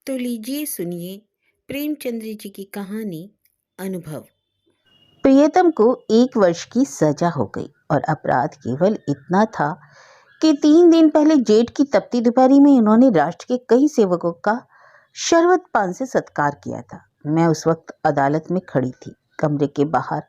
तो लीजिए सुनिए प्रेमचंद्र जी की कहानी अनुभव। प्रियतम को 1 वर्ष की सजा हो गई और अपराध केवल इतना था कि 3 दिन पहले जेठ की तपती दोपहरी में इन्होंने राष्ट्र के कई सेवकों का शरबत पान से सत्कार किया था। मैं उस वक्त अदालत में खड़ी थी। कमरे के बाहर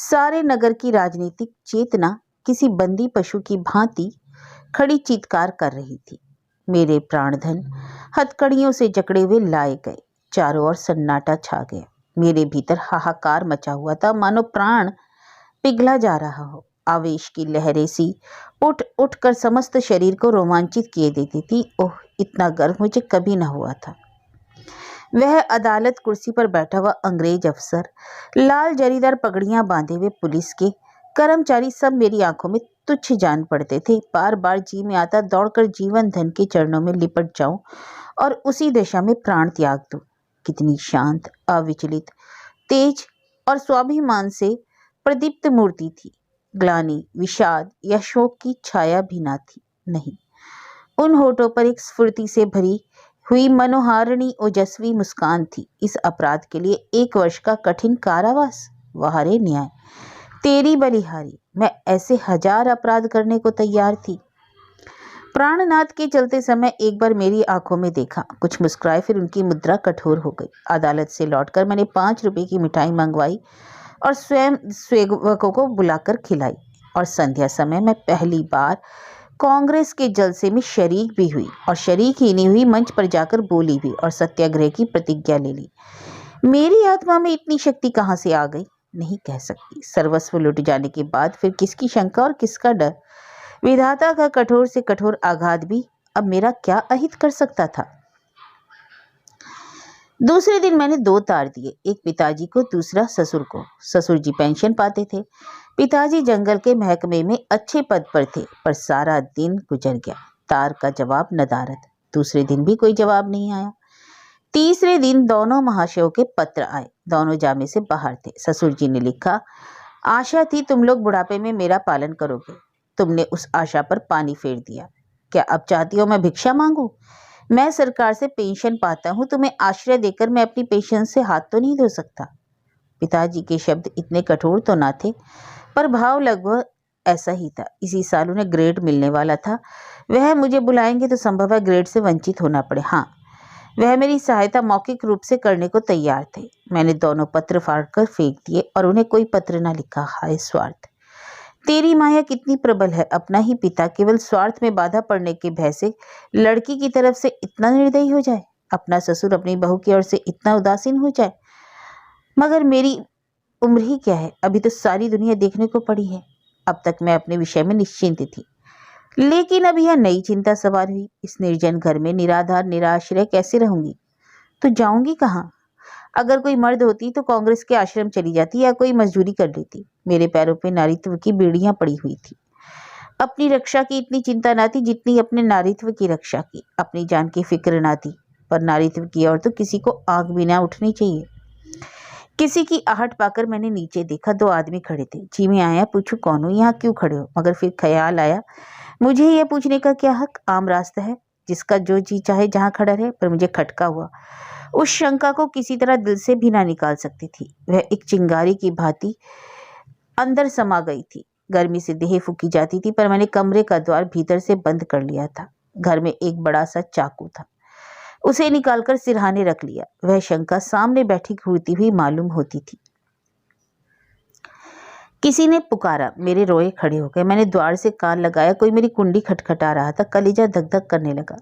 सारे नगर की राजनीतिक चेतना किसी बंदी पशु की भांति खड़ी चीत्कार कर रही थी। मेरे प्राणधन हथकड़ियों से जकड़े हुए लाए गए। चारों ओर सन्नाटा छा गया। मेरे भीतर हाहाकार मचा हुआ था, मानो प्राण पिघला जा रहा हो। आवेश की लहरें सी उठ उठ कर समस्त शरीर को रोमांचित किए देती थी। ओह, इतना गर्व मुझे कभी न हुआ था। वह अदालत कुर्सी पर बैठा हुआ अंग्रेज अफसर, लाल जरीदार पगड़ियां बांधे हुए पुलिस के कर्मचारी सब मेरी आंखों में तुच्छ जान पड़ते थे। बार बार जी में आता दौड़कर जीवन धन के चरणों में लिपट जाऊं और उसी दिशा में प्राण त्याग दूं। कितनी शांत, अविचलित, तेज और स्वाभिमान से प्रदीप्त मूर्ति थी। ग्लानि, विषाद या शोक की छाया भी ना थी। नहीं, उन होठों पर एक स्फूर्ति से भरी हुई मनोहारिणी ओजस्वी मुस्कान थी। इस अपराध के लिए 1 वर्ष का कठिन कारावास? वाह रे न्याय, तेरी बलिहारी। मैं ऐसे 1000 अपराध करने को तैयार थी। प्राणनाथ के चलते समय एक बार मेरी आंखों में देखा, कुछ मुस्कुराए, फिर उनकी मुद्रा कठोर हो गई। अदालत से लौटकर मैंने 5 रुपए की मिठाई मंगवाई और स्वयं सेवकों को बुलाकर खिलाई। और संध्या समय मैं पहली बार कांग्रेस के जलसे में शरीक भी हुई, और शरीक ही नहीं हुई, मंच पर जाकर बोली भी और सत्याग्रह की प्रतिज्ञा ले ली। मेरी आत्मा में इतनी शक्ति कहाँ से आ गई, नहीं कह सकती। सर्वस्व लुट जाने के बाद फिर किसकी शंका और किसका डर? विधाता का कठोर से कठोर आघात भी अब मेरा क्या अहित कर सकता था। दूसरे दिन मैंने 2 तार दिए, एक पिताजी को, दूसरा ससुर को। ससुर जी पेंशन पाते थे, पिताजी जंगल के महकमे में अच्छे पद पर थे, पर सारा दिन गुजर गया। तार का जवाब नदारद। दूसरे दिन भी कोई जवाब नहीं आया। तीसरे दिन दोनों महाशयों के पत्र आए। दोनों जामे से बाहर थे। ससुर जी ने लिखा, आशा थी तुम लोग बुढ़ापे में मेरा पालन करोगे। तुमने उस आशा पर पानी फेर दिया। क्या अब चाहती हो मैं भिक्षा मांगू? मैं सरकार से पेंशन पाता हूँ, तुम्हें आश्रय देकर मैं अपनी पेंशन से हाथ तो नहीं धो सकता। पिताजी के शब्द इतने कठोर तो ना थे, पर भाव लगभग ऐसा ही था। इसी साल उन्हें ग्रेड मिलने वाला था। वह मुझे बुलाएंगे तो संभव है ग्रेड से वंचित होना पड़े। हाँ, वह मेरी सहायता मौखिक रूप से करने को तैयार थे। मैंने दोनों पत्र फाड़कर फेंक दिए और उन्हें कोई पत्र ना लिखा। हाय स्वार्थ, तेरी माया कितनी प्रबल है। अपना ही पिता केवल स्वार्थ में बाधा पड़ने के भय से लड़की की तरफ से इतना निर्दयी हो जाए, अपना ससुर अपनी बहू की ओर से इतना उदासीन हो जाए। मगर मेरी उम्र ही क्या है, अभी तो सारी दुनिया देखने को पड़ी है। अब तक मैं अपने विषय में निश्चिंत थी, लेकिन अब यह नई चिंता सवार हुई। इस निर्जन घर में निराधार निराश्रय कैसे रहूंगी? तो जाऊंगी कहाँ? अगर कोई मर्द होती तो कांग्रेस के आश्रम चली जाती या कोई मजदूरी कर लेती। मेरे पैरों पे नारीत्व की बेड़ियां पड़ी हुई थी। अपनी रक्षा की इतनी चिंता ना थी जितनी अपने नारीत्व की रक्षा की। अपनी जान की फिक्र ना थी, पर नारीत्व की ओर तो किसी को आंख भी ना उठनी चाहिए। किसी की आहट पाकर मैंने नीचे देखा। 2 आदमी खड़े थे। जी में आया, पूछूं कौन हो, यहाँ क्यों खड़े हो? मगर फिर ख्याल आया, मुझे यह पूछने का क्या हक? आम रास्ता है, जिसका जो जी चाहे जहाँ खड़ा रहे। पर मुझे खटका हुआ। उस शंका को किसी तरह दिल से भी ना निकाल सकती थी। वह एक चिंगारी की भांति अंदर समा गई थी। गर्मी से देह फूकी जाती थी, पर मैंने कमरे का द्वार भीतर से बंद कर लिया था। घर में एक बड़ा सा चाकू था, उसे निकालकर सिरहाने रख लिया। वह शंका सामने बैठी घूरती हुई मालूम होती थी। किसी ने पुकारा। मेरे रोए खड़े हो गए। मैंने द्वार से कान लगाया, कोई मेरी कुंडी खटखटा रहा था। कलेजा धक धक करने लगा।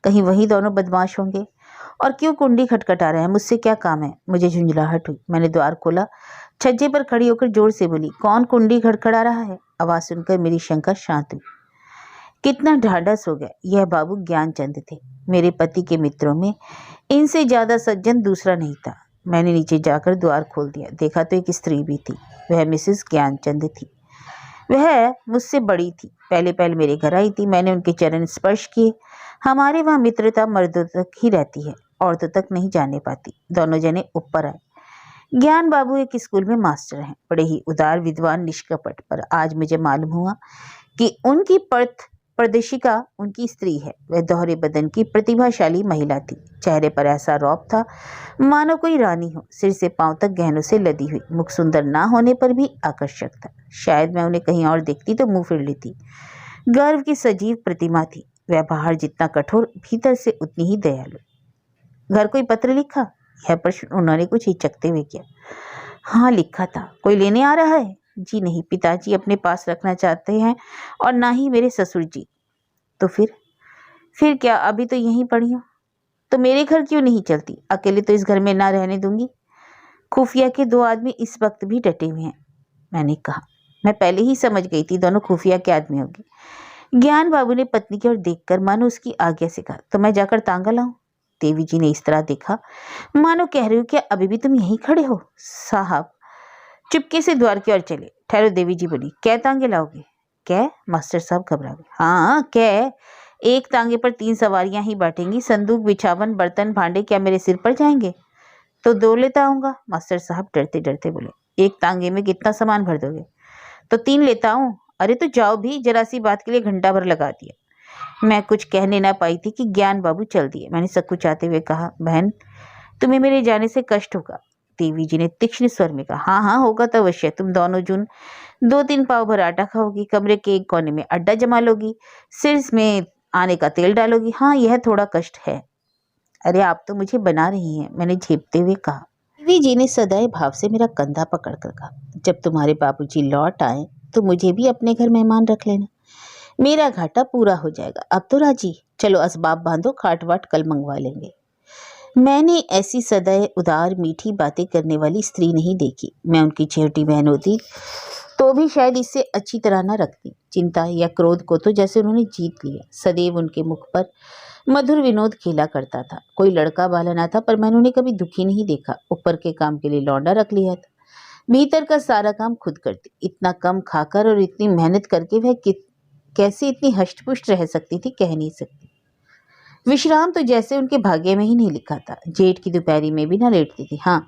कहीं वही दोनों बदमाश होंगे? और क्यों कुंडी खटखटा रहे हैं? मुझसे क्या काम है? मुझे झुंझलाहट हुई। मैंने द्वार खोला। छज्जे पर खड़ी होकर जोर से बोली, कौन कुंडी खटखटा रहा है? आवाज सुनकर मेरी शंका शांत हुई। कितना ढाढ़स हो गया। यह बाबू ज्ञानचंद थे। मेरे पति के मित्रों में इनसे ज्यादा सज्जन दूसरा नहीं था। मैंने नीचे जाकर द्वार खोल दिया। देखा तो एक स्त्री भी थी। वह मिसेस ज्ञानचंद थी। वह मुझसे बड़ी थी। पहले पहले मेरे घर आई थी। मैंने उनके चरण स्पर्श किए। हमारे वहाँ मित्रता मर्दों तक ही रहती है, औरतों तक नहीं जाने पाती। दोनों जने ऊपर आए। ज्ञान बाबू एक स्कूल में मास्टर हैं, बड़े ही उदार, विद्वान, निष्कपट। पर आज मुझे मालूम हुआ कि उनकी परख प्रदर्शिका उनकी स्त्री है। वह दोहरे बदन की प्रतिभाशाली महिला थी। चेहरे पर ऐसा रौब था मानो कोई रानी हो। सिर से पांव तक गहनों से लदी हुई, मुख सुंदर ना होने पर भी आकर्षक था। शायद मैं उन्हें कहीं और देखती तो मुंह फेर लेती। गर्व की सजीव प्रतिमा थी। वह बाहर जितना कठोर, भीतर से उतनी ही दयालु। घर कोई पत्र लिखा? यह प्रश्न उन्होंने कुछ हिचकते हुए किया। हाँ, लिखा था। कोई लेने आ रहा है? जी नहीं, पिताजी अपने पास रखना चाहते हैं और ना ही मेरे ससुर जी। तो फिर क्या? अभी तो यहीं पड़ी हूँ। तो मेरे घर क्यों नहीं चलती? अकेले तो इस घर में ना रहने दूंगी। खुफिया के 2 आदमी इस वक्त भी डटे हुए हैं, मैंने कहा। मैं पहले ही समझ गई थी दोनों खुफिया के आदमी होंगे। ज्ञान बाबू ने पत्नी की ओर देखकर मानो उसकी आज्ञा से कहा, तो मैं जाकर तांगा लाऊं? देवी जी ने इस तरह देखा मानो कह रही हो क्या अभी भी तुम यहीं खड़े हो? साहब चुपके से द्वार की ओर चले। ठहरो, देवी जी बोली, कै तांगे लाओगे? कै? मास्टर साहब घबरा गए। हाँ, कै। एक तांगे पर 3 सवारियां ही बैठेंगी। संदूक, बिछावन, बर्तन, भांडे क्या मेरे सिर पर जाएंगे? तो 2 लेता आऊंगा। मास्टर साहब डरते डरते बोले, एक तांगे में कितना सामान भर दोगे? तो 3 लेता हूँ। अरे तो जाओ भी, जरा सी बात के लिए घंटा भर लगा दिया। मैं कुछ कहने ना पाई थी कि ज्ञान बाबू चल दिए। मैंने सकुचाते हुए कहा, बहन तुम्हें मेरे जाने से कष्ट होगा। देवी जी ने तीक्ष्ण स्वर में कहा, हाँ हाँ होगा तो अवश्य। तुम दोनों जून 2-3 पाव भर आटा खाओगी, कमरे के एक कोने में अड्डा जमा लोगी, सिर में आने का तेल डालोगी। हाँ, यह थोड़ा कष्ट है। अरे आप तो मुझे बना रही हैं, मैंने झेपते हुए कहा। देवी जी ने सदैव भाव से मेरा कंधा पकड़कर कहा, जब तुम्हारे बाबूजी लौट आए तो मुझे भी अपने घर मेहमान रख लेना। मेरा घाटा पूरा हो जाएगा। अब तो राजी? चलो असबाब बांधो, खाट वाट कल मंगवा लेंगे। मैंने ऐसी सदैव उदार मीठी बातें करने वाली स्त्री नहीं देखी। मैं उनकी छोटी बहन होती तो भी शायद इससे अच्छी तरह न रखती। चिंता या क्रोध को तो जैसे उन्होंने जीत लिया। सदैव उनके मुख पर मधुर विनोद खेला करता था। कोई लड़का वाला ना था, पर मैंने उन्हें कभी दुखी नहीं देखा। ऊपर के काम के लिए लौंडा रख लिया था, भीतर का सारा काम खुद करती। इतना कम खाकर और इतनी मेहनत करके वह कैसे इतनी हष्टपुष्ट रह सकती थी, कह नहीं सकती। विश्राम तो जैसे उनके भाग्य में ही नहीं लिखा था। जेठ की दोपहरी में भी ना लेटती थी। हाँ,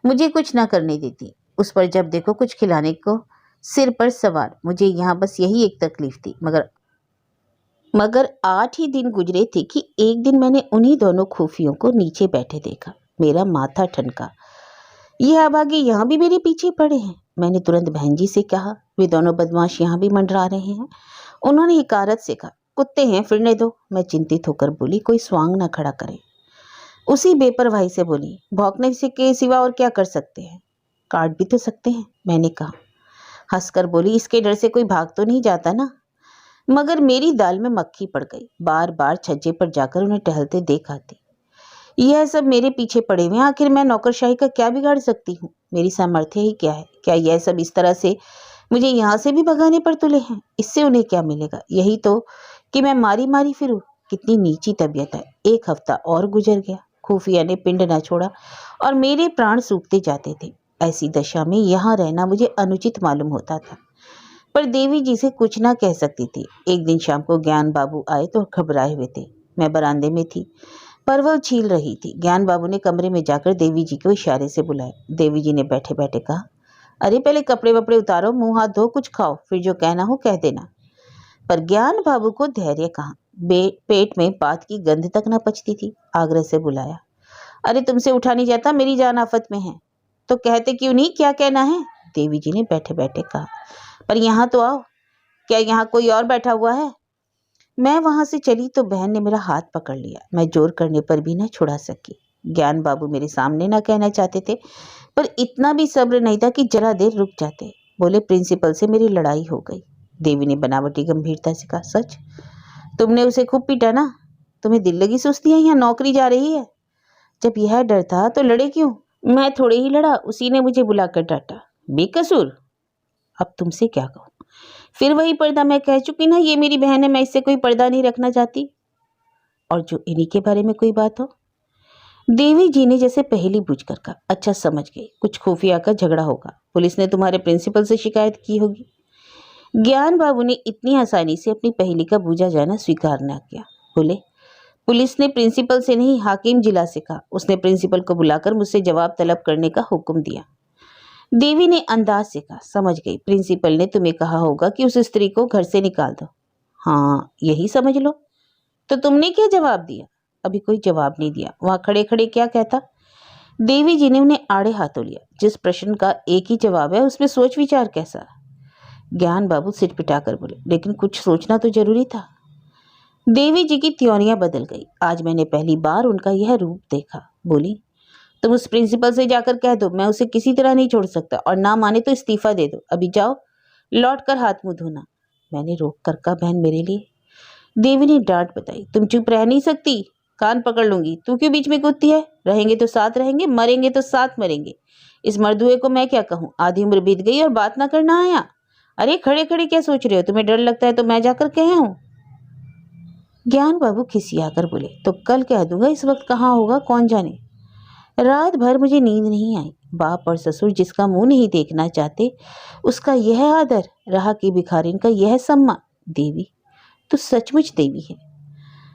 मुझे कुछ ना करने देती। उस पर जब देखो कुछ खिलाने को सिर पर सवार। मुझे यहाँ बस यही एक तकलीफ थी। मगर 8 ही दिन गुजरे थे कि एक दिन मैंने उन्हीं दोनों खूफियों को नीचे बैठे देखा। मेरा माथा ठनका। यह अभागे यहाँ भी मेरे पीछे पड़े हैं। मैंने तुरंत बहन जी से कहा, वे दोनों बदमाश यहाँ भी मंडरा रहे हैं। उन्होंने हिकारत से कहा, कुत्ते हैं, फिरने दो। मैं चिंतित होकर बोली, कोई स्वांग ना खड़ा करे। उसी बेपरवाही से बोली, भौंकने से के सिवा और क्या कर सकते हैं? काट भी तो सकते हैं, मैंने कहा। हंसकर बोली, इसके डर से कोई भाग तो नहीं जाता ना? मगर मेरी दाल में मक्खी पड़ गई। बार बार छज्जे पर जाकर उन्हें टहलते देख आती। यह सब मेरे पीछे पड़े हुए हैं। आखिर मैं नौकरशाही का क्या बिगाड़ सकती हूँ? मेरी सामर्थ्य ही क्या है? क्या यह सब इस तरह से मुझे यहाँ से भी भगाने पर तुले हैं? इससे उन्हें क्या मिलेगा? यही तो कि मैं मारी मारी फिरूं। कितनी नीची तबीयत है। 1 हफ्ता और गुजर गया। खुफिया ने पिंड न छोड़ा और मेरे प्राण सूखते जाते थे। ऐसी दशा में यहाँ रहना मुझे अनुचित मालूम होता था, पर देवी जी से कुछ ना कह सकती थी। एक दिन शाम को ज्ञान बाबू आए तो घबराए हुए थे। मैं बरामदे में थी, परवल छील रही थी। ज्ञान बाबू ने कमरे में जाकर देवी जी को इशारे से बुलाया। देवी जी ने बैठे बैठे कहा, अरे पहले कपड़े वपड़े उतारो, मुंह हाथ धो, कुछ खाओ, फिर जो कहना हो कह देना। पर ज्ञान बाबू को धैर्य कहाँ। पेट में बात की गंध तक न पचती थी। आग्रह से बुलाया, अरे तुमसे उठा नहीं जाता, मेरी जान आफत में है। तो कहते क्यों नहीं, क्या कहना है? देवी जी ने बैठे बैठे कहा, पर यहाँ तो आओ। क्या यहाँ कोई और बैठा हुआ है? मैं वहां से चली तो बहन ने मेरा हाथ पकड़ लिया। मैं जोर करने पर भी न छुड़ा सकी। ज्ञान बाबू मेरे सामने ना कहना चाहते थे, पर इतना भी सब्र नहीं था कि जरा देर रुक जाते। बोले, प्रिंसिपल से मेरी लड़ाई हो गई। देवी ने बनावटी गंभीरता से कहा, सच? तुमने उसे खूब पीटा ना? तुम्हें दिल लगी सुस्ती है या नौकरी जा रही है? जब यह डर था तो लड़े क्यों? मैं थोड़े ही लड़ा, उसी ने मुझे बुलाकर डांटा। बेकसूर? अब तुमसे क्या कहूँ? फिर वही पर्दा, मैं कह चुकी ना, ये मेरी बहन है, मैं इससे कोई पर्दा नहीं रखना चाहती। और जो इन्हीं के बारे में कोई बात हो? देवी जी ने जैसे पहेली बूझकर कहा, अच्छा समझ गई, कुछ खुफिया का झगड़ा होगा। पुलिस ने तुम्हारे प्रिंसिपल से शिकायत की होगी। ज्ञान बाबू ने इतनी आसानी से अपनी पहेली का बूझा जाना स्वीकार न किया। बोले, पुलिस ने प्रिंसिपल से नहीं, हाकिम जिला से कहा। उसने प्रिंसिपल को बुलाकर मुझसे जवाब तलब करने का हुक्म दिया। देवी ने अंदाज से कहा, समझ गई, प्रिंसिपल ने तुम्हें कहा होगा कि उस स्त्री को घर से निकाल दो। हाँ, यही समझ लो। तो तुमने क्या जवाब दिया? अभी कोई जवाब नहीं दिया। वहां खड़े खड़े क्या कहता? देवी जी ने उन्हें आड़े हाथों लिया। जिस प्रश्न का एक ही जवाब है उसमें सोच विचार कैसा? ज्ञान बाबू सिर पिटाकर बोले, लेकिन कुछ सोचना तो जरूरी था। देवी जी की त्योरियां बदल गई। आज मैंने पहली बार उनका यह रूप देखा। बोली, तुम उस प्रिंसिपल से जाकर कह दो मैं उसे किसी तरह नहीं छोड़ सकता, और ना माने तो इस्तीफा दे दो। अभी जाओ, लौट कर हाथ मुंह धोना। मैंने रोक कर कहा, बहन मेरे लिए। देवी ने डांट बताई, तुम चुप रह नहीं सकती, कान पकड़ लूंगी। तू क्यों बीच में कूदती है? रहेंगे तो साथ रहेंगे, मरेंगे तो साथ मरेंगे। इस मर्दुए को मैं क्या कहूँ? आधी उम्र बीत गई और बात ना करना आया? अरे खड़े खड़े क्या सोच रहे हो? तुम्हें डर लगता है तो मैं जाकर कह आऊं? ज्ञान बाबू खिसियाकर बोले, तो कल कह दूंगा, इस वक्त कहाँ होगा कौन जाने। रात भर मुझे नींद नहीं आई। बाप और ससुर जिसका मुंह नहीं देखना चाहते उसका यह आदर, राह की भिखारिन का यह सम्मान। देवी तो सचमुच देवी है।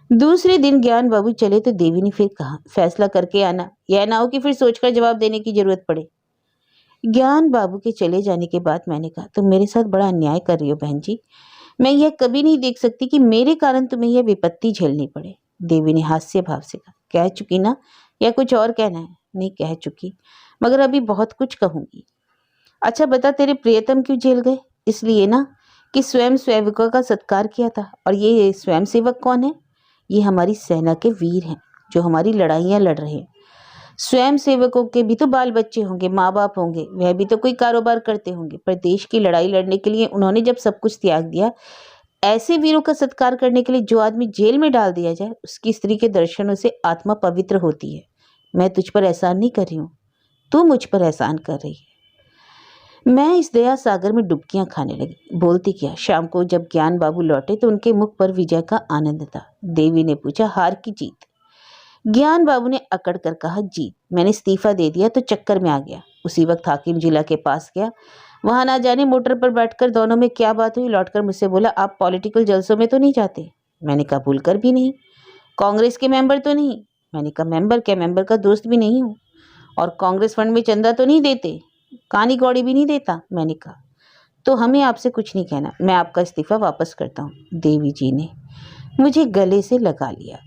दूसरे दिन ज्ञान बाबू चले तो देवी ने फिर कहा, फैसला करके आना, यह ना हो कि फिर सोचकर जवाब देने की जरूरत पड़े। ज्ञान बाबू के चले जाने के बाद मैंने कहा, तुम मेरे साथ बड़ा अन्याय कर रही हो बहन जी। मैं यह कभी नहीं देख सकती कि मेरे कारण तुम्हें यह विपत्ति झेलनी पड़े। देवी ने हास्य भाव से कहा, कह चुकी ना, या कुछ और कहना है? नहीं, कह चुकी, मगर अभी बहुत कुछ कहूंगी। अच्छा बता, तेरे प्रियतम क्यों जेल गए? इसलिए ना कि स्वयं सेवकों का सत्कार किया था। और ये स्वयं सेवक कौन है? ये हमारी सेना के वीर हैं जो हमारी लड़ाइयां लड़ रहे हैं। स्वयं सेवकों के भी तो बाल बच्चे होंगे, माँ बाप होंगे, वह भी तो कोई कारोबार करते होंगे। पर देश की लड़ाई लड़ने के लिए उन्होंने जब सब कुछ त्याग दिया, ऐसे वीरों का सत्कार करने के लिए जो आदमी जेल में डाल दिया जाए, उसकी स्त्री के दर्शनों से आत्मा पवित्र होती है। मैं तुझ पर एहसान नहीं कर रही हूँ, तू मुझ पर एहसान कर रही है। मैं इस दया सागर में डुबकियां खाने लगी। बोलती क्या? शाम को जब ज्ञान बाबू लौटे तो उनके मुख पर विजय का आनंद था। देवी ने पूछा, हार की जीत? ज्ञान बाबू ने अकड़ कर कहा, जीत। मैंने इस्तीफा दे दिया तो चक्कर में आ गया। उसी वक्त हाकिम जिला के पास गया। वहां ना जाने मोटर पर बैठकर दोनों में क्या बात हुई। लौटकर मुझसे बोला, आप पॉलिटिकल जलसों में तो नहीं जाते? मैंने कहा, भूल कर भी नहीं। कांग्रेस के मेंबर तो नहीं? मैंने कहा, मेंबर क्या, मेंबर का दोस्त भी नहीं हूँ। और कांग्रेस फंड में चंदा तो नहीं देते? कानी कौड़ी भी नहीं देता। मैंने कहा, तो हमें आपसे कुछ नहीं कहना, मैं आपका इस्तीफा वापस करता हूँ। देवी जी ने मुझे गले से लगा लिया।